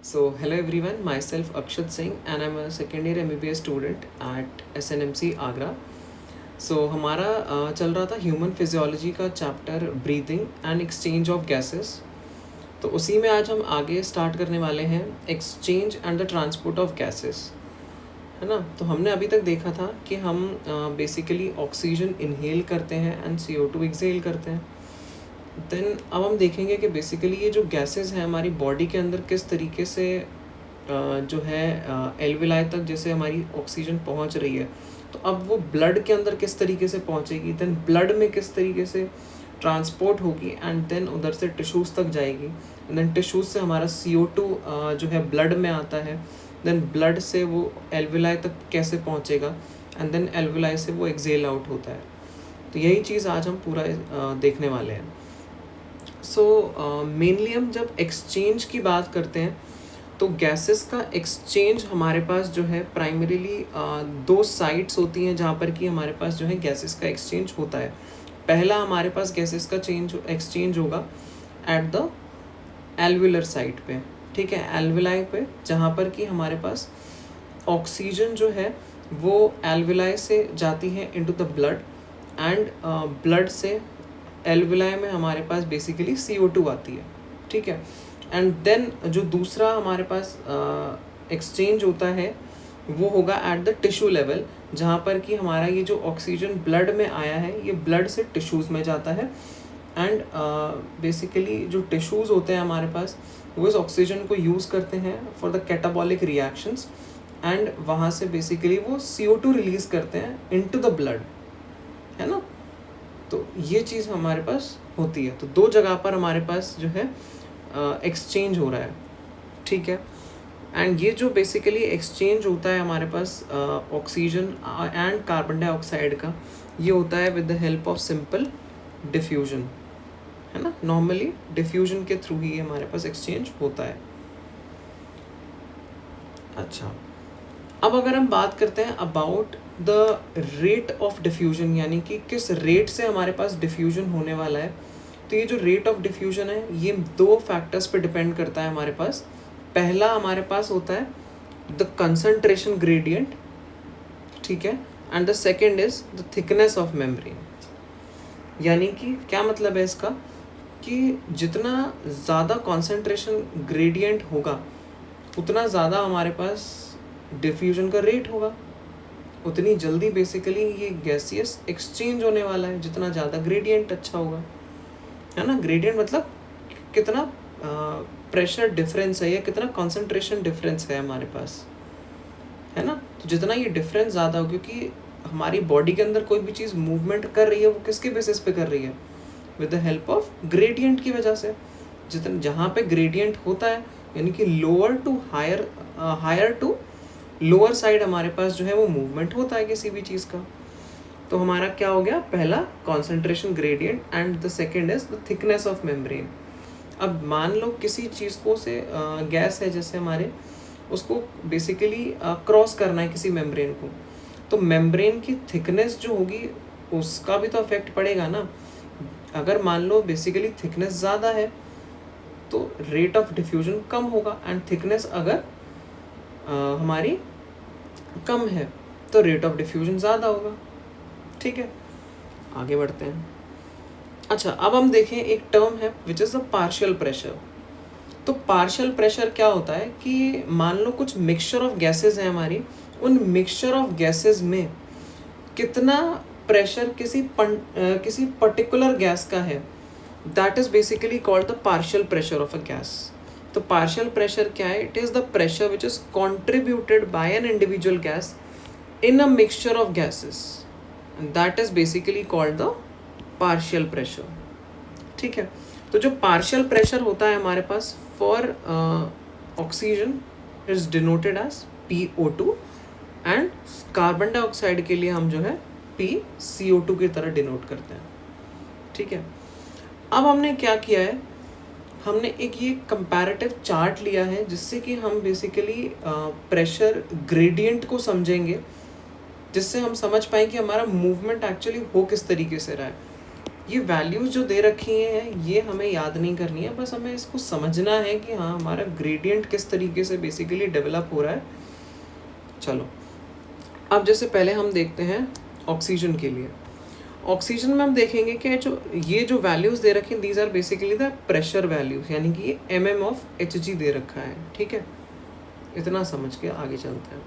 Hello everyone, myself Akshat Singh and I'm a second year MBBS student at SNMC Agra. हमारा चल रहा था human physiology का chapter breathing and exchange of gases. तो उसी में आज हम आगे स्टार्ट करने वाले हैं exchange and the transport of gases, है ना. तो हमने अभी तक देखा था कि हम बेसिकली ऑक्सीजन इनहेल करते हैं एंड CO2 एक्सहेल करते हैं. देन अब हम देखेंगे कि बेसिकली ये जो गैसेस हैं हमारी बॉडी के अंदर किस तरीके से जो है एल्विलाई तक जैसे हमारी ऑक्सीजन पहुंच रही है, तो अब वो ब्लड के अंदर किस तरीके से पहुंचेगी, देन ब्लड में किस तरीके से ट्रांसपोर्ट होगी एंड देन उधर से टिश्यूज़ तक जाएगी. देन टिश्यूज़ से हमारा CO2 जो है ब्लड में आता है, देन ब्लड से वो एल्विलाई तक कैसे पहुंचेगा एंड देन एल्विलाई से वो एक्सेल आउट होता है. तो यही चीज़ आज हम पूरा देखने वाले हैं. मेनली हम जब एक्सचेंज की बात करते हैं तो गैसेस का एक्सचेंज हमारे पास जो है प्राइमरीली दो साइट्स होती हैं जहाँ पर कि हमारे पास जो है गैसेस का एक्सचेंज होता है. पहला हमारे पास गैसेस का एक्सचेंज होगा एट द एल्वुलर साइट पे, ठीक है, एल्वुलाई पे, जहाँ पर कि हमारे पास ऑक्सीजन जो है वो एल्वुलाई से जाती है into the blood and blood से एल्वुलाई में हमारे पास बेसिकली CO2 आती है, ठीक है. एंड देन जो दूसरा हमारे पास एक्सचेंज होता है वो होगा एट द टिश्यू लेवल, जहाँ पर कि हमारा ये जो ऑक्सीजन ब्लड में आया है ये ब्लड से टिश्यूज़ में जाता है एंड बेसिकली जो टिश्यूज़ होते हैं हमारे पास वो इस ऑक्सीजन को यूज़ करते हैं for the catabolic reactions and वहाँ से बेसिकली वो CO2 रिलीज़ करते हैं इनटू द ब्लड, है ना. तो ये चीज़ हमारे पास होती है. तो दो जगह पर हमारे पास जो है एक्सचेंज हो रहा है, ठीक है. एंड ये जो बेसिकली एक्सचेंज होता है हमारे पास ऑक्सीजन एंड कार्बन डाइऑक्साइड का, ये होता है with the help of simple diffusion, है ना. नॉर्मली डिफ्यूजन के थ्रू ही हमारे पास एक्सचेंज होता है. अच्छा, अब अगर हम बात करते हैं about the rate of diffusion, यानी कि किस रेट से हमारे पास डिफ्यूजन होने वाला है, तो ये जो रेट ऑफ डिफ्यूजन है ये दो फैक्टर्स पे डिपेंड करता है हमारे पास. पहला हमारे पास होता है द कंसंट्रेशन ग्रेडियंट, ठीक है, and the second is the thickness of membrane. यानी कि क्या मतलब है इसका, कि जितना ज़्यादा कंसंट्रेशन ग्रेडियंट होगा उतना ज़्यादा हमारे पास डिफ्यूजन का रेट होगा, उतनी जल्दी बेसिकली ये गैसियस एक्सचेंज होने वाला है जितना ज़्यादा ग्रेडियंट अच्छा होगा, है ना. ग्रेडियंट मतलब कितना प्रेशर डिफरेंस है या कितना कंसंट्रेशन डिफरेंस है हमारे पास, है ना. तो जितना ये डिफरेंस ज़्यादा हो, क्योंकि हमारी बॉडी के अंदर कोई भी चीज़ मूवमेंट कर रही है वो किसके बेसिस पे कर रही है, with the help of gradient की वजह से. जितना जहाँ पे ग्रेडियंट होता है यानी कि lower to higher, higher to lower side हमारे पास जो है वो मूवमेंट होता है किसी भी चीज़ का. तो हमारा क्या हो गया, पहला concentration gradient and the second is the thickness of membrane. अब मान लो किसी चीज़ को से गैस है जैसे हमारे, उसको बेसिकली क्रॉस करना है किसी मेम्ब्रेन को, तो मेम्ब्रेन की थिकनेस जो होगी उसका भी तो अफेक्ट पड़ेगा ना. अगर मान लो बेसिकली थिकनेस ज़्यादा है तो रेट ऑफ डिफ्यूजन कम होगा एंड थिकनेस अगर हमारी कम है तो रेट ऑफ डिफ्यूजन ज़्यादा होगा, ठीक है. आगे बढ़ते हैं. अच्छा, अब हम देखें एक टर्म है which is the partial pressure. तो पार्शियल प्रेशर क्या होता है कि मान लो कुछ मिक्सचर ऑफ गैसेस हैं हमारी, उन मिक्सचर ऑफ गैसेस में कितना प्रेशर किसी पर्टिकुलर गैस का है, that is basically called the partial pressure of a gas. तो पार्शियल प्रेशर क्या है, it is the pressure which is contributed by an individual gas in a mixture of gases, that is basically called the partial pressure, ठीक है. तो जो partial pressure होता है हमारे पास for oxygen is denoted as PO2 and carbon dioxide के लिए हम जो है PCO2 की तरह डिनोट करते हैं, ठीक है. अब हमने क्या किया है, हमने एक ये कंपैरेटिव चार्ट लिया है जिससे कि हम बेसिकली प्रेशर ग्रेडियंट को समझेंगे, जिससे हम समझ पाएँ कि हमारा मूवमेंट एक्चुअली हो किस तरीके से रहा है. ये वैल्यूज़ जो दे रखी हैं ये हमें याद नहीं करनी है, बस हमें इसको समझना है कि हाँ हमारा ग्रेडियंट किस तरीके से बेसिकली डेवलप हो रहा है। चलो अब जैसे पहले हम देखते हैं ऑक्सीजन के लिए। ऑक्सीजन में हम देखेंगे कि जो ये जो वैल्यूज़ दे रखी हैं these are basically the pressure values, यानी कि ये mm/Hg दे रखा है, ठीक है। इतना समझ के आगे चलते हैं।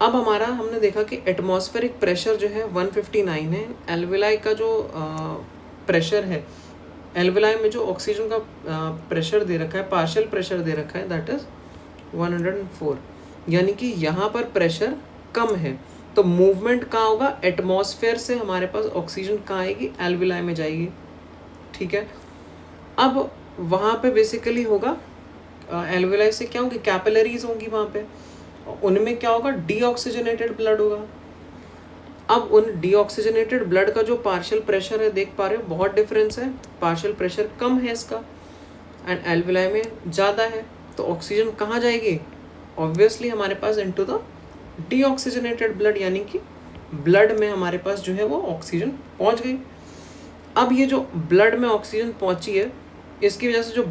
अब हमारा हमने देखा कि एटमॉस्फेरिक प्रेशर जो है 159 है। एल्विलाई का जो प्रेशर है, एल्विलाई में जो ऑक्सीजन का प्रेशर दे रखा है, पार्शियल प्रेशर दे रखा है, दैट इज़ 104, यानी कि यहाँ पर प्रेशर कम है। तो मूवमेंट कहाँ होगा, एटमॉस्फेयर से हमारे पास ऑक्सीजन कहाँ आएगी, एल्विलाई में जाएगी, ठीक है। अब वहाँ पे बेसिकली होगा एल्विलाई से क्या होगी, कैपिलरीज होंगी वहाँ पे, उनमें क्या होगा, डीऑक्सीजनेटेड ब्लड होगा। अब उन डीऑक्सीजनेटेड ब्लड का जो पार्शियल प्रेशर है, देख पा रहे हो बहुत डिफरेंस है, पार्शियल प्रेशर कम है इसका एंड एल्विलाई में ज़्यादा है। तो ऑक्सीजन कहाँ जाएगी, ऑब्वियसली हमारे पास इनटू द डीऑक्सीजनेटेड ब्लड, यानी कि ब्लड में हमारे पास जो है वो ऑक्सीजन पहुंच गई। अब ये जो ब्लड में ऑक्सीजन पहुंची है, इसकी वजह से जो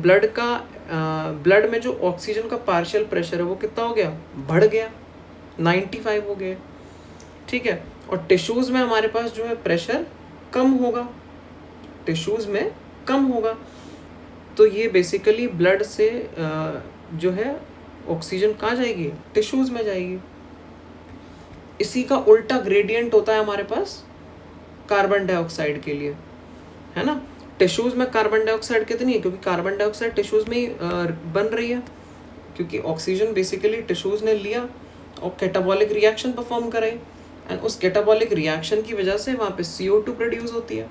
ब्लड में जो ऑक्सीजन का पार्शियल प्रेशर है वो कितना हो गया, बढ़ गया, 95 हो गया, ठीक है। और टिश्यूज़ में हमारे पास जो है प्रेशर कम होगा, टिश्यूज़ में कम होगा। तो ये बेसिकली ब्लड से जो है ऑक्सीजन कहाँ जाएगी, टिश्यूज़ में जाएगी। इसी का उल्टा ग्रेडियंट होता है हमारे पास कार्बन डाइऑक्साइड के लिए, है ना। टिश्यूज़ में कार्बन डाइऑक्साइड कितनी है, क्योंकि कार्बन डाइऑक्साइड टिश्यूज़ में ही बन रही है, क्योंकि ऑक्सीजन बेसिकली टिश्यूज़ ने लिया और कैटाबॉलिक रिएक्शन परफॉर्म करे एंड उस कैटाबॉलिक रिएक्शन की वजह से वहाँ पे CO2 प्रोड्यूस होती है।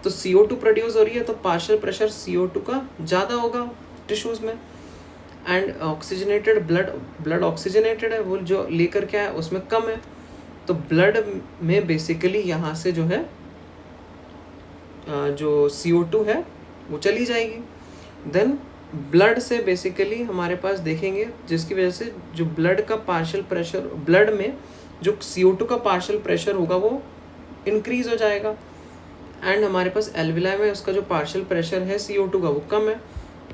तो CO2 प्रोड्यूस हो रही है तो पार्शियल प्रेशर CO2 का ज़्यादा होगा टिश्यूज़ में एंड ऑक्सीजनेटेड ब्लड ऑक्सीजनेटेड है, वो जो लेकर क्या है उसमें कम है। तो ब्लड में बेसिकली यहाँ से जो है जो CO2 है वो चली जाएगी। देन ब्लड से बेसिकली हमारे पास देखेंगे जिसकी वजह से जो ब्लड का पार्शियल प्रेशर, ब्लड में जो CO2 का पार्शियल प्रेशर होगा वो इंक्रीज़ हो जाएगा एंड हमारे पास एल्विलाई में उसका जो पार्शियल प्रेशर है CO2 का वो कम है।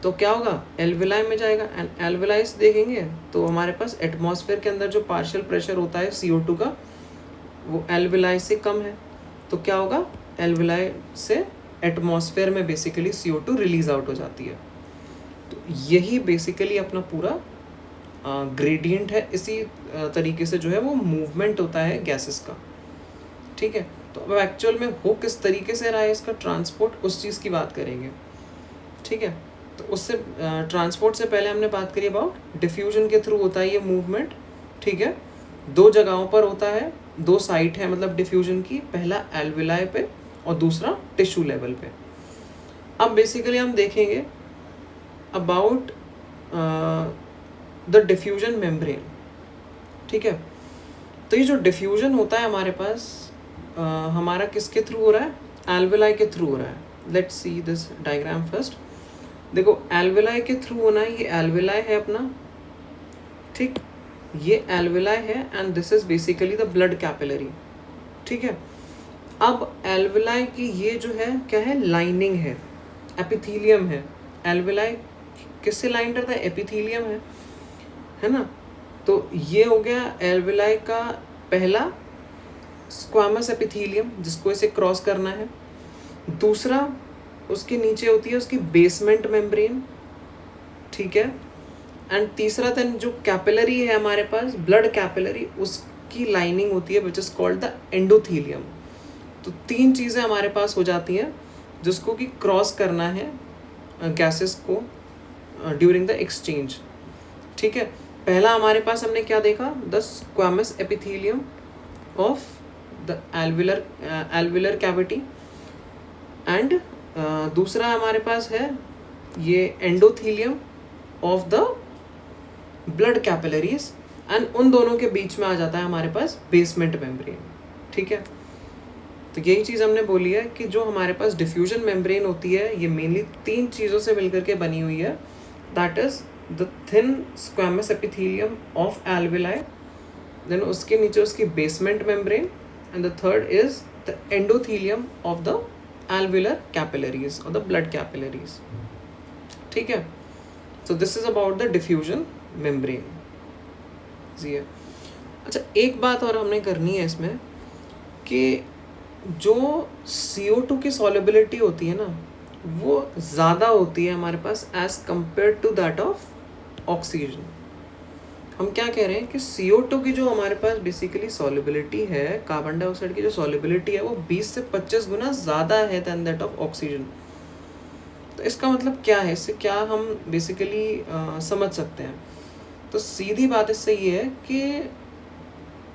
तो क्या होगा, एल्विलाई में जाएगा एंड एल्विलाई से देखेंगे तो हमारे पास एटमॉस्फेयर के अंदर जो पार्शियल प्रेशर होता है CO2 का वो एल्विलाई से कम है। तो क्या होगा, एल्विलाई से एटमॉस्फेयर में बेसिकली CO2 रिलीज आउट हो जाती है। तो यही बेसिकली अपना पूरा ग्रेडियंट है। इसी तरीके से जो है वो मूवमेंट होता है गैसेस का, ठीक है। तो अब एक्चुअल में हो किस तरीके से रहा है इसका ट्रांसपोर्ट, उस चीज़ की बात करेंगे, ठीक है। तो उससे ट्रांसपोर्ट से पहले हमने बात करी अबाउट डिफ्यूजन के थ्रू होता है ये मूवमेंट, ठीक है। 2 जगहों पर होता है, 2 साइट है मतलब डिफ्यूजन की, पहला एल्विलाई पे और दूसरा टिश्यू लेवल पे। अब बेसिकली हम देखेंगे अबाउट द डिफ्यूजन मेम्ब्रेन, ठीक है। तो ये जो डिफ्यूजन होता है हमारे पास हमारा किसके थ्रू हो रहा है, एल्विलाई के थ्रू हो रहा है। Let's see this diagram first. देखो एल्विलाई के थ्रू होना है, ये एल्विलाई है अपना, ठीक, ये एल्विलाई है and this is basically the blood capillary, ठीक है। अब एल्विलाई की ये जो है क्या है, लाइनिंग है, एपिथेलियम है। एल्विलाई किससे लाइन करता है, एपिथेलियम है ना। तो ये हो गया एल्विलाई का पहला स्क्वामस एपिथेलियम जिसको इसे क्रॉस करना है। दूसरा उसके नीचे होती है उसकी बेसमेंट मेम्ब्रेन, ठीक है। एंड तीसरा देन जो कैपिलरी है हमारे पास, ब्लड कैपिलरी, उसकी लाइनिंग होती है which is called the endothelium. तो 3 चीज़ें हमारे पास हो जाती हैं जिसको कि क्रॉस करना है गैसेस को ड्यूरिंग द एक्सचेंज, ठीक है। पहला हमारे पास हमने क्या देखा, the squamous epithelium of the alveolar cavity and दूसरा हमारे पास है ये endothelium of the blood capillaries and उन दोनों के बीच में आ जाता है हमारे पास बेसमेंट मेम्ब्रेन, ठीक है। तो यही चीज़ हमने बोली है कि जो हमारे पास डिफ्यूजन मेम्ब्रेन होती है ये मेनली 3 चीज़ों से मिलकर के बनी हुई है, that is the thin squamous epithelium of alveoli, then उसके नीचे उसकी basement membrane and the third is the endothelium of the alveolar capillaries or the blood capillaries. ठीक है, so this is about the diffusion membrane. जी है. अच्छा, एक बात और हमने करनी है इसमें कि जो CO2 की solubility होती है ना, वो ज़्यादा होती है हमारे पास as compared to that of oxygen. हम क्या कह रहे हैं कि CO2 की जो हमारे पास बेसिकली सॉल्युबिलिटी है, कार्बन डाइऑक्साइड की जो सॉल्युबिलिटी है वो 20 से 25 गुना ज़्यादा है दैन दैट ऑफ ऑक्सीजन. तो इसका मतलब क्या है, इससे क्या हम बेसिकली समझ सकते हैं. तो सीधी बात इससे ये है कि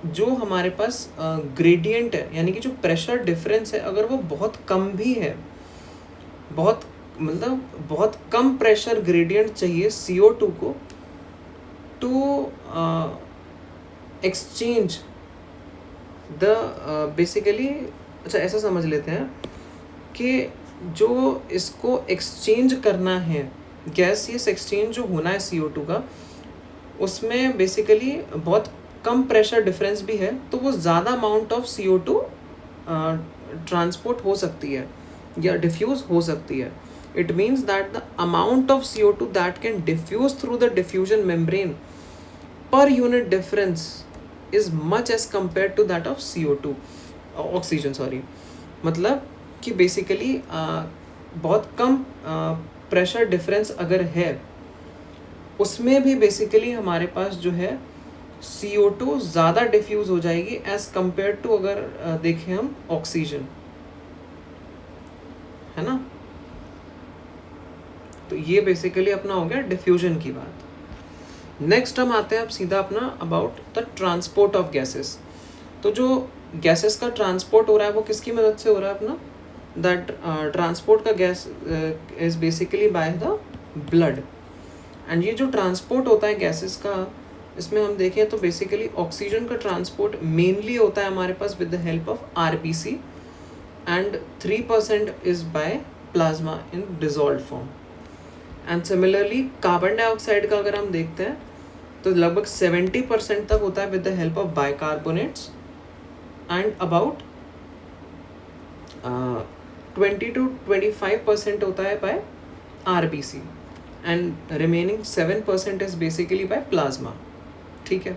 जो हमारे पास ग्रेडियंट है, यानी कि जो प्रेशर डिफरेंस है, अगर वो बहुत कम भी है, बहुत मतलब बहुत कम प्रेशर ग्रेडियंट चाहिए CO2 को to exchange the basically, अच्छा ऐसा समझ लेते हैं कि जो इसको एक्सचेंज करना है गैस, ये एक्सचेंज जो होना है CO2 का, उसमें बेसिकली बहुत कम प्रेशर डिफरेंस भी है, तो वो ज़्यादा अमाउंट ऑफ CO2 ट्रांसपोर्ट हो सकती है या डिफ्यूज़ हो सकती है. It means that the amount of CO2 that can diffuse through the diffusion membrane per unit difference is much as compared to that of CO2, oxygen sorry. मतलब कि basically बहुत कम प्रेशर डिफरेंस अगर है, उसमें भी बेसिकली हमारे पास जो है CO2 ज़्यादा डिफ्यूज़ हो जाएगी एज कम्पेयर टू अगर देखें हम ऑक्सीजन, है ना. तो ये बेसिकली अपना हो गया डिफ्यूजन की बात. नेक्स्ट हम आते हैं अब सीधा अपना about the transport of gases. तो जो गैसेस का ट्रांसपोर्ट हो रहा है वो किसकी मदद से हो रहा है अपना, दैट ट्रांसपोर्ट का gas is basically by the blood. And ये जो ट्रांसपोर्ट होता है गैसेस का, इसमें हम देखें तो बेसिकली ऑक्सीजन का ट्रांसपोर्ट मेनली होता है हमारे पास with the help of RBC and 3% is by plasma in dissolved form. And similarly carbon dioxide का अगर हम देखते हैं तो लगभग 70% तक होता है with the help of bicarbonates and about 20 to 25% होता है by RBC and remaining 7% is basically by plasma. ठीक है,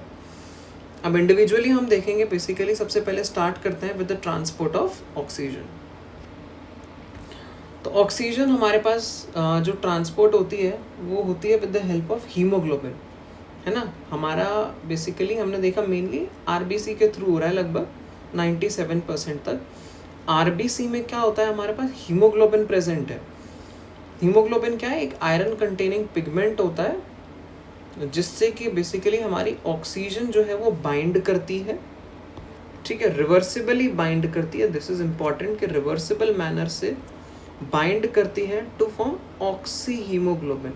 अब इंडिविजुअली हम देखेंगे. बेसिकली सबसे पहले स्टार्ट करते हैं with the transport of oxygen. तो ऑक्सीजन हमारे पास जो ट्रांसपोर्ट होती है वो होती है with the help of haemoglobin, है ना. हमारा बेसिकली हमने देखा मेनली RBC के थ्रू हो रहा है लगभग 97% तक. RBC में क्या होता है, हमारे पास हीमोग्लोबिन प्रेजेंट है. हीमोग्लोबिन क्या है, एक आयरन कंटेनिंग पिगमेंट होता है जिससे कि बेसिकली हमारी ऑक्सीजन जो है वो बाइंड करती है. ठीक है, रिवर्सिबली बाइंड करती है. दिस इज इम्पॉर्टेंट कि रिवर्सिबल मैनर से बाइंड करती है टू फॉर्म ऑक्सी हीमोग्लोबिन.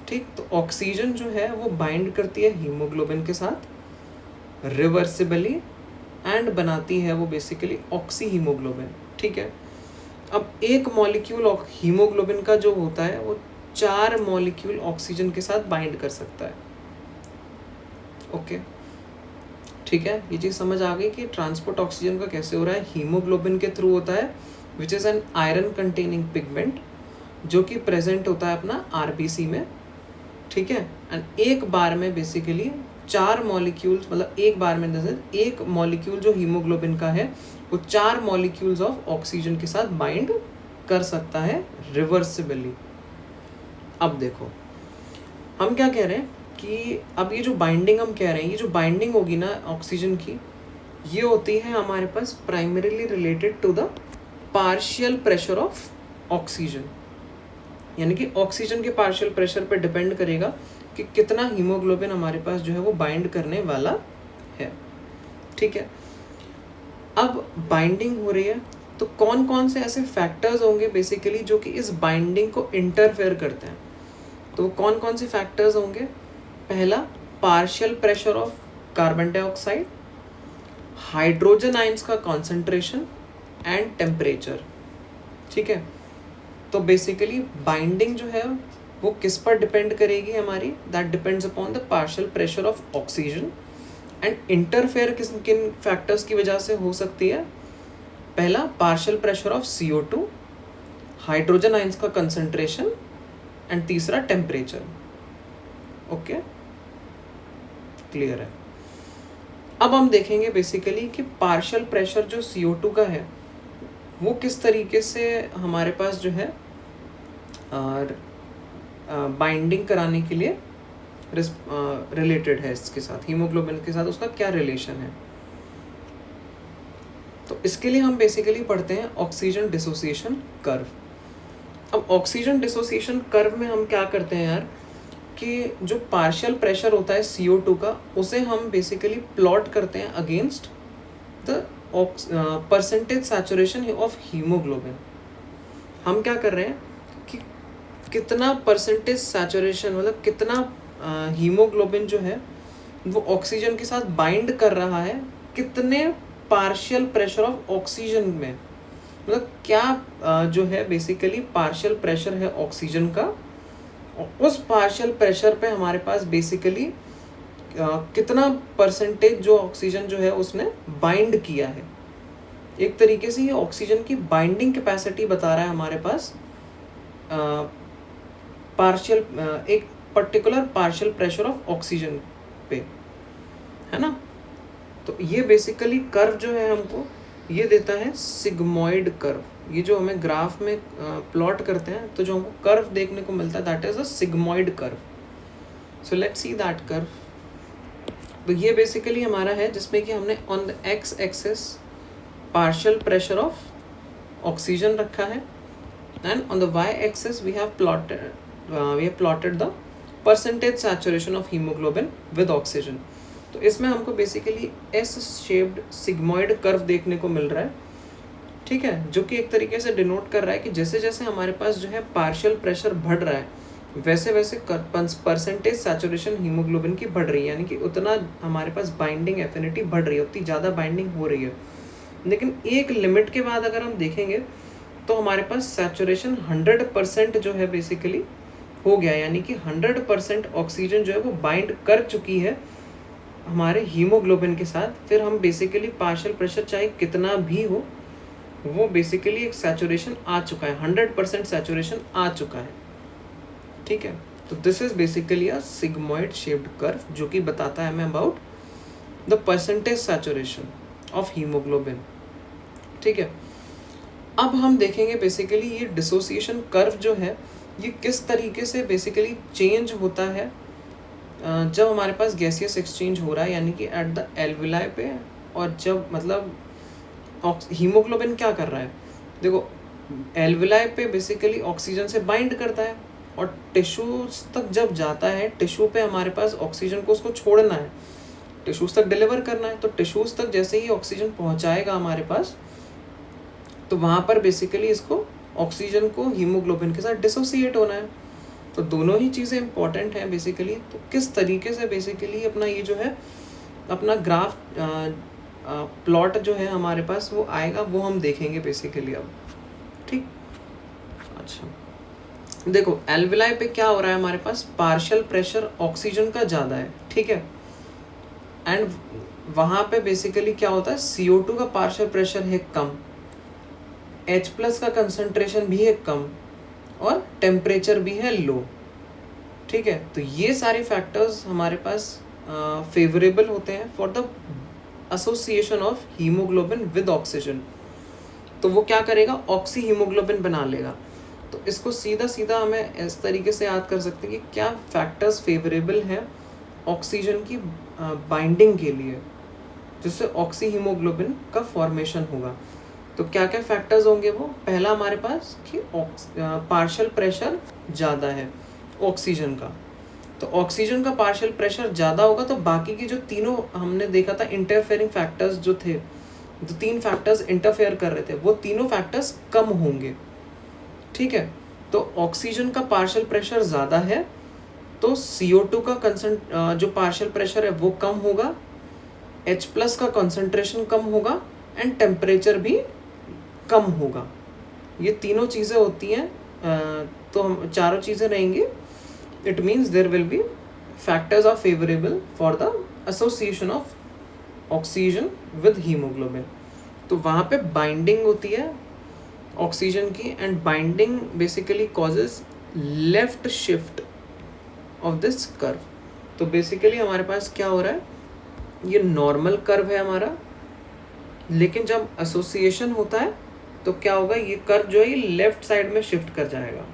ठीक, तो ऑक्सीजन जो है वो बाइंड करती है हीमोग्लोबिन के साथ रिवर्सिबली एंड बनाती है वो बेसिकली ऑक्सी हीमोग्लोबिन. ठीक है, अब एक मॉलिक्यूल हीमोग्लोबिन का जो होता है वो 4 मॉलिक्यूल ऑक्सीजन के साथ बाइंड कर सकता है. ओके, ठीक है, ये चीज़ समझ आ गई कि ट्रांसपोर्ट ऑक्सीजन का कैसे हो रहा है. हीमोग्लोबिन के थ्रू होता है which is an iron containing pigment जो कि प्रेजेंट होता है अपना RBC में. ठीक है, एंड एक बार में बेसिकली 4 मॉलिक्यूल्स, मतलब एक बार में जैसे एक मॉलिक्यूल जो हीमोग्लोबिन का है वो 4 मॉलिक्यूल्स ऑफ ऑक्सीजन के साथ बाइंड कर सकता है रिवर्सिबली. अब देखो हम क्या कह रहे हैं कि अब ये जो बाइंडिंग हम कह रहे हैं, ये जो बाइंडिंग होगी ना ऑक्सीजन की, ये होती है हमारे पास primarily related to the partial pressure of oxygen. यानी कि ऑक्सीजन के पार्शियल प्रेशर पर डिपेंड करेगा कि कितना हीमोग्लोबिन हमारे पास जो है वो बाइंड करने वाला है. ठीक है, अब बाइंडिंग हो रही है तो कौन कौन से ऐसे फैक्टर्स होंगे बेसिकली जो कि इस बाइंडिंग को इंटरफेयर करते हैं. तो कौन कौन से फैक्टर्स होंगे, पहला partial pressure of carbon dioxide, hydrogen ions का कॉन्सेंट्रेशन एंड टेम्परेचर. ठीक है, तो बेसिकली बाइंडिंग जो है वो किस पर डिपेंड करेगी हमारी, that depends upon the partial pressure of oxygen. And interfere किन फैक्टर्स की वजह से हो सकती है, पहला partial pressure of CO2, hydrogen ions का कंसंट्रेशन, एंड तीसरा टेम्परेचर। ओके, क्लियर है। अब हम देखेंगे बेसिकली कि पार्शियल प्रेशर जो CO2 का है वो किस तरीके से हमारे पास जो है बाइंडिंग कराने के लिए रिलेटेड है इसके साथ, हीमोग्लोबिन के साथ उसका क्या रिलेशन है। तो इसके लिए हम बेसिकली पढ़ते हैं ऑक्सीजन डिसोसिएशन कर्व। अब ऑक्सीजन डिसोसिएशन कर्व में हम क्या करते हैं यार कि जो पार्शियल प्रेशर होता है CO2 का उसे हम बेसिकली प्लॉट करते हैं against the percentage saturation of haemoglobin. हम क्या कर रहे हैं कि कितना परसेंटेज सैचुरेशन मतलब कितना हीमोग्लोबिन जो है वो ऑक्सीजन के साथ बाइंड कर रहा है, कितने पार्शियल प्रेशर ऑफ ऑक्सीजन में, मतलब क्या जो है बेसिकली पार्शियल प्रेशर है ऑक्सीजन का, उस पार्शियल प्रेशर पे हमारे पास बेसिकली कितना परसेंटेज जो ऑक्सीजन जो है उसने बाइंड किया है। एक तरीके से ये ऑक्सीजन की बाइंडिंग कैपेसिटी बता रहा है हमारे पास पार्शियल एक particular partial pressure of oxygen पे, है ना। तो ये बेसिकली कर्व जो है हमको ये देता है सिग्मॉइड कर्व। ये जो हमें ग्राफ में प्लॉट करते हैं तो जो हमको कर्व देखने को मिलता है that is a sigmoid curve. So let's see that curve. तो ये बेसिकली हमारा है जिसमें कि हमने on the X axis partial pressure of oxygen रखा है and on the Y axis we have plotted the percentage saturation of haemoglobin with oxygen. तो इसमें हमको basically S shaped sigmoid curve देखने को मिल रहा है, ठीक है, जो कि एक तरीके से डिनोट कर रहा है कि जैसे जैसे हमारे पास जो है पार्शियल प्रेशर बढ़ रहा है वैसे वैसे परसेंटेज सैचुरेशन हीमोग्लोबिन की बढ़ रही है, यानी कि उतना हमारे पास बाइंडिंग एफिनिटी बढ़ रही है, उतनी ज़्यादा बाइंडिंग हो रही है। लेकिन एक लिमिट के बाद अगर हम देखेंगे तो हमारे पास सैचुरेशन 100% जो है बेसिकली हो गया, यानी कि 100% ऑक्सीजन जो है वो बाइंड कर चुकी है हमारे हीमोग्लोबिन के साथ। फिर हम बेसिकली पार्शियल प्रेशर चाहे कितना भी हो वो बेसिकली एक सैचुरेशन आ चुका है, 100% सैचुरेशन आ चुका है, ठीक है। तो this is basically a sigmoid shaped curve जो कि बताता है हमें about the percentage saturation of haemoglobin, ठीक है। अब हम देखेंगे बेसिकली ये डिसोसिएशन कर्व जो है ये किस तरीके से बेसिकली चेंज होता है जब हमारे पास गैसियस एक्सचेंज हो रहा है, यानी कि एट द एल्विलाई पे, और जब मतलब हीमोग्लोबिन क्या कर रहा है, देखो एल्विलाई पे बेसिकली ऑक्सीजन से बाइंड करता है और टिश्यूज तक जब जाता है, टिश्यू पे हमारे पास ऑक्सीजन को उसको छोड़ना है, टिश्यूज तक डिलीवर करना है। तो टिश्यूज तक जैसे ही ऑक्सीजन पहुंचाएगा हमारे पास तो वहाँ पर बेसिकली इसको ऑक्सीजन को हीमोग्लोबिन के साथ डिसोसिएट होना है। तो दोनों ही चीज़ें इंपॉर्टेंट हैं बेसिकली। तो किस तरीके से बेसिकली अपना ये जो है अपना ग्राफ प्लॉट जो है हमारे पास वो आएगा वो हम देखेंगे बेसिकली अब, ठीक। अच्छा देखो एल्विलाई पे क्या हो रहा है, हमारे पास पार्शियल प्रेशर ऑक्सीजन का ज़्यादा है, ठीक है, एंड वहाँ पे बेसिकली क्या होता है CO2 का पार्शियल प्रेशर है कम, H+ का कंसंट्रेशन भी है कम और टेम्परेचर भी है लो, ठीक है। तो ये सारे फैक्टर्स हमारे पास फेवरेबल होते हैं for the association of haemoglobin with oxygen. तो वो क्या करेगा, ऑक्सी हीमोग्लोबिन बना लेगा। तो इसको सीधा सीधा हमें इस तरीके से याद कर सकते हैं कि क्या फैक्टर्स फेवरेबल हैं ऑक्सीजन की बाइंडिंग के लिए, जिससे ऑक्सी हीमोग्लोबिन का फॉर्मेशन होगा। तो क्या क्या फैक्टर्स होंगे वो, पहला हमारे पास कि पार्शियल प्रेशर ज़्यादा है ऑक्सीजन का। तो ऑक्सीजन का पार्शियल प्रेशर ज़्यादा होगा तो बाकी की जो तीनों हमने देखा था इंटरफेयरिंग फैक्टर्स जो थे, जो 3 फैक्टर्स इंटरफेयर कर रहे थे वो तीनों फैक्टर्स कम होंगे, ठीक है। तो ऑक्सीजन का पार्शियल प्रेशर ज़्यादा है तो CO2 का जो पार्शियल प्रेशर है वो कम होगा, H+ का कंसंट्रेशन कम होगा एंड टेम्परेचर भी कम होगा। ये तीनों चीज़ें होती हैं तो हम चारों चीज़ें रहेंगी, it means there will be factors are favourable for the association of oxygen with haemoglobin. तो वहाँ पे बाइंडिंग होती है ऑक्सीजन की, and binding basically causes left shift of this curve. तो बेसिकली हमारे पास क्या हो रहा है, ये नॉर्मल कर्व है हमारा, लेकिन जब एसोसिएशन होता है तो क्या होगा, ये कर्व जो है ये लेफ्ट साइड में शिफ्ट कर जाएगा।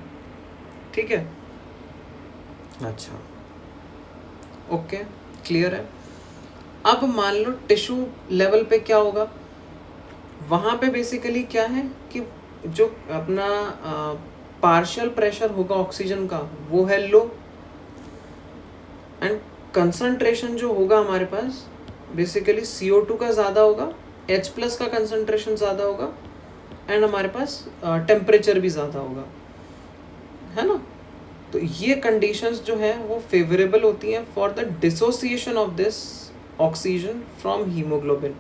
ठीक है, अच्छा, ओके, क्लियर है। अब मान लो टिश्यू लेवल पे क्या होगा, वहाँ पे बेसिकली क्या है कि जो अपना पार्शियल प्रेशर होगा ऑक्सीजन का वो है लो, एंड कंसंट्रेशन जो होगा हमारे पास बेसिकली CO2 का ज़्यादा होगा, H+ का कंसंट्रेशन ज़्यादा होगा, एंड हमारे पास टेम्परेचर भी ज़्यादा होगा, है ना। तो ये कंडीशंस जो है वो फेवरेबल होती हैं for the dissociation of this oxygen from haemoglobin.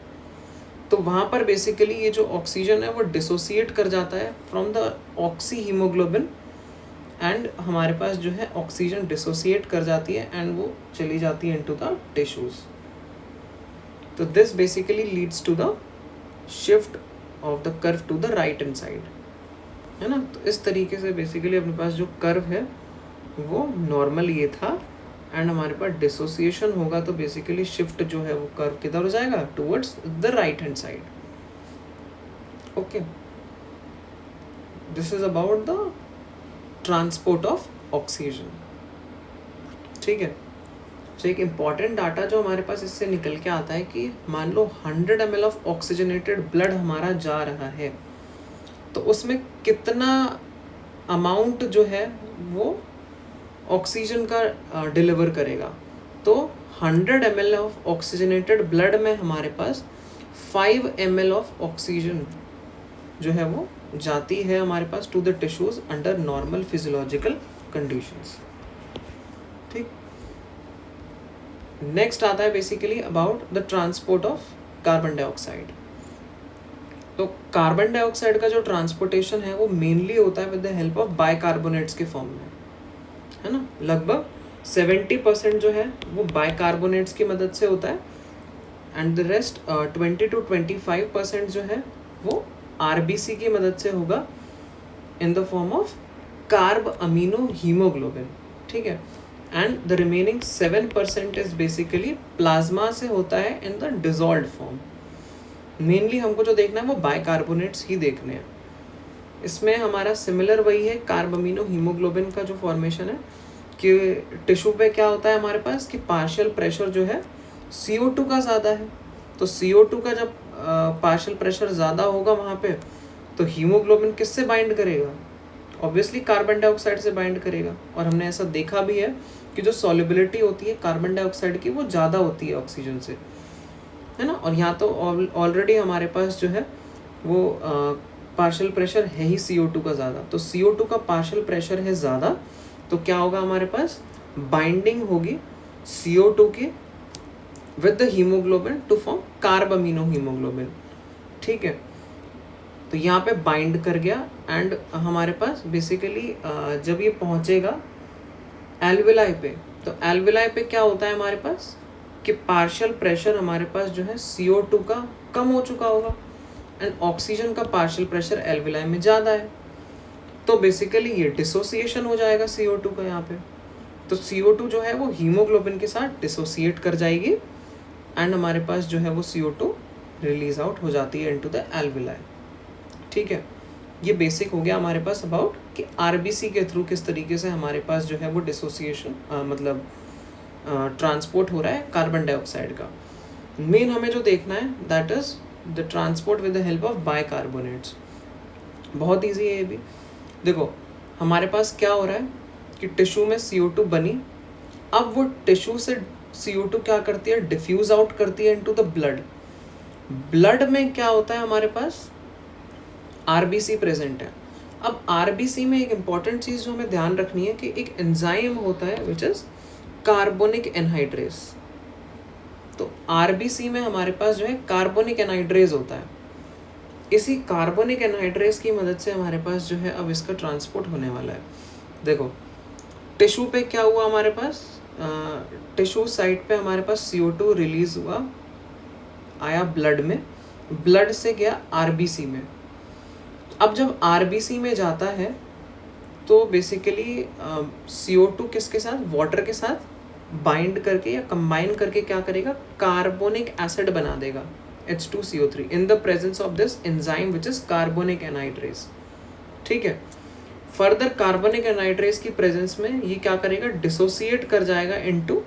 तो वहाँ पर बेसिकली ये जो ऑक्सीजन है वो डिसोसिएट कर जाता है from the oxy haemoglobin, and हमारे पास जो है ऑक्सीजन डिसोसिएट कर जाती है एंड वो चली जाती है इनटू द टिश्यूज। तो this basically leads to the shift of the curve to the right hand side, है ना। तो इस तरीके से बेसिकली अपने पास जो कर्व है वो नॉर्मल ये था, एंड हमारे पास डिसोसिएशन होगा तो बेसिकली शिफ्ट जो है वो कर्व किधर हो जाएगा, towards the right hand side. Okay, this is about the transport of oxygen. ठीक है, तो एक इम्पॉर्टेंट डाटा जो हमारे पास इससे निकल के आता है कि मान लो 100 ml ऑफ ऑक्सीजनेटेड ब्लड हमारा जा रहा है, तो उसमें कितना अमाउंट जो है वो ऑक्सीजन का डिलीवर करेगा। तो 100 ml ऑफ ऑक्सीजनेटेड ब्लड में हमारे पास 5 ml ऑफ ऑक्सीजन जो है वो जाती है हमारे पास to the tissues under normal physiological conditions. ठीक, नेक्स्ट आता है basically about the transport of carbon dioxide. तो कार्बन डाइऑक्साइड का जो ट्रांसपोर्टेशन है वो मेनली होता है with the help of bicarbonates के फॉर्म में, है ना। लगभग 70% जो है वो बाइकार्बोनेट्स की मदद से होता है, एंड द रेस्ट 20 to 25% जो है वो RBC की मदद से होगा in the form of carb amino haemoglobin. ठीक है, and the remaining 7% is basically plasma से होता है in the dissolved form. Mainly हमको जो देखना है वो बाइकार्बोनेट्स ही देखने हैं। इसमें हमारा सिमिलर वही है कार्ब अमीनो हीमोग्लोबिन का जो फॉर्मेशन है कि टिश्यू पे क्या होता है हमारे पास कि पार्शियल प्रेशर जो है CO2 का ज़्यादा है। तो CO2 का जब पार्शियल प्रेशर ज़्यादा होगा वहाँ पे, तो हीमोग्लोबिन किससे बाइंड करेगा, ऑब्वियसली कार्बन डाइऑक्साइड से बाइंड करेगा। और हमने ऐसा देखा भी है कि जो सॉल्युबिलिटी होती है कार्बन डाइऑक्साइड की वो ज़्यादा होती है ऑक्सीजन से, है ना। और यहाँ तो ऑलरेडी हमारे पास जो है वो पार्शियल प्रेशर है ही CO2 का ज़्यादा, तो CO2 का पार्शियल प्रेशर है ज़्यादा, तो क्या होगा हमारे पास बाइंडिंग होगी CO2 की with the haemoglobin to form carb amino haemoglobin. ठीक है, तो यहाँ पे बाइंड कर गया, एंड हमारे पास बेसिकली जब ये पहुँचेगा एल्विलाई पे, तो एल्विलाई पे क्या होता है हमारे पास कि पार्शियल प्रेशर हमारे पास जो है CO2 का कम हो चुका होगा, एंड ऑक्सीजन का पार्शियल प्रेशर एल्विलाई में ज़्यादा है। तो बेसिकली ये डिसोसिएशन हो जाएगा CO2 का यहाँ पे। तो CO2 जो है वो हीमोग्लोबिन के साथ डिसोसिएट कर जाएगी, एंड हमारे पास जो है वो CO2 रिलीज आउट हो जाती है इनटू द एल्विलाई। ठीक है, ये बेसिक हो गया हमारे पास अबाउट कि RBC के थ्रू किस तरीके से हमारे पास जो है वो डिसोसिएशन मतलब ट्रांसपोर्ट हो रहा है कार्बन डाइऑक्साइड का। मेन हमें जो देखना है that is the transport with the help of bicarbonates. बहुत ईजी है ये भी। देखो हमारे पास क्या हो रहा है कि टिश्यू में CO2 बनी, अब वो टिश्यू से CO2 क्या करती है, डिफ्यूज आउट करती है इनटू द ब्लड। ब्लड में क्या होता है हमारे पास RBC प्रेजेंट है। अब RBC में एक इम्पॉर्टेंट चीज़ जो हमें ध्यान रखनी है कि एक एंजाइम होता है विच इज़ कार्बोनिक एनहाइड्रेस। तो RBC में हमारे पास जो है कार्बोनिक एनहाइड्रेस होता है। इसी कार्बोनिक एनहाइड्रेस की मदद से हमारे पास जो है अब इसका ट्रांसपोर्ट होने वाला है। देखो टिश्यू पे क्या हुआ हमारे पास, टिश्यू साइड पे हमारे पास CO2 रिलीज हुआ, आया ब्लड में, ब्लड से गया आरबीसी में। अब जब आरबीसी में जाता है तो बेसिकली CO2 किसके साथ, वाटर के साथ बाइंड करके या कंबाइन करके क्या करेगा, कार्बोनिक एसिड बना देगा H2CO3 in the presence of this enzyme which is carbonic anhydrase. ठीक है, फर्दर कार्बोनिक एनहाइड्रेस की प्रेजेंस में ये क्या करेगा, डिसोसिएट कर जाएगा इनटू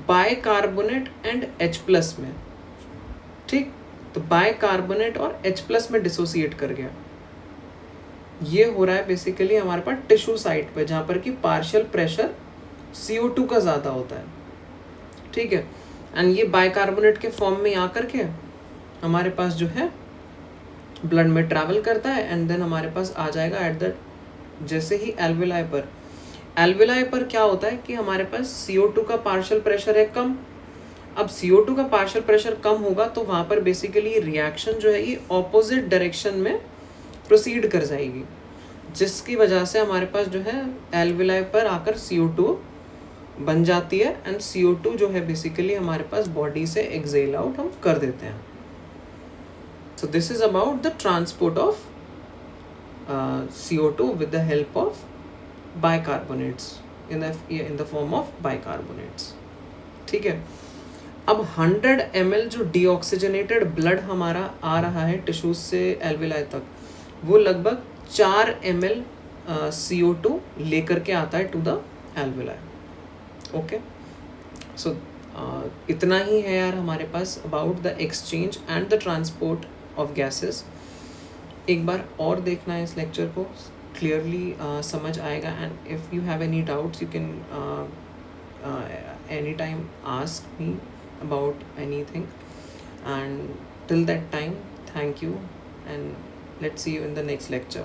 बाइकार्बोनेट एंड H+ में। ठीक, तो बाइकार्बोनेट और H+ में डिसोसिएट कर गया। ये हो रहा है बेसिकली हमारे पास टिश्यू साइट पे, जहाँ पर कि पार्शियल प्रेशर CO2 का ज़्यादा होता है। ठीक है, एंड ये बाइकार्बोनेट के फॉर्म में आकर के हमारे पास जो है ब्लड में ट्रैवल करता है एंड देन हमारे पास आ जाएगा एट द, जैसे ही एल्वेलाई पर क्या होता है कि हमारे पास CO2 का पार्शियल प्रेशर है कम। अब CO2 का पार्शियल प्रेशर कम होगा तो वहाँ पर बेसिकली रिएक्शन जो है ये ऑपोजिट डायरेक्शन में प्रोसीड कर जाएगी, जिसकी वजह से हमारे पास जो है एल्वेलाई पर आकर CO2 बन जाती है एंड CO2 जो है बेसिकली हमारे पास बॉडी से एक्सेल आउट हम कर देते हैं। So this is about the transport of CO2 with the help of bicarbonates in the form of bicarbonates. ठीक है, अब 100 ml जो डीऑक्सीजनेटेड ब्लड हमारा आ रहा है टिश्यूज से एल्वेलाई तक, वो लगभग 4 ml CO2 लेकर के आता है to the alveoli. Okay, so इतना ही है यार हमारे पास about the exchange and the transport of gases. एक बार और देखना है इस लेक्चर को, क्लियरली समझ आएगा। And if you have any doubts you can any time ask me about anything, and till that time thank you and let's see you in the next lecture.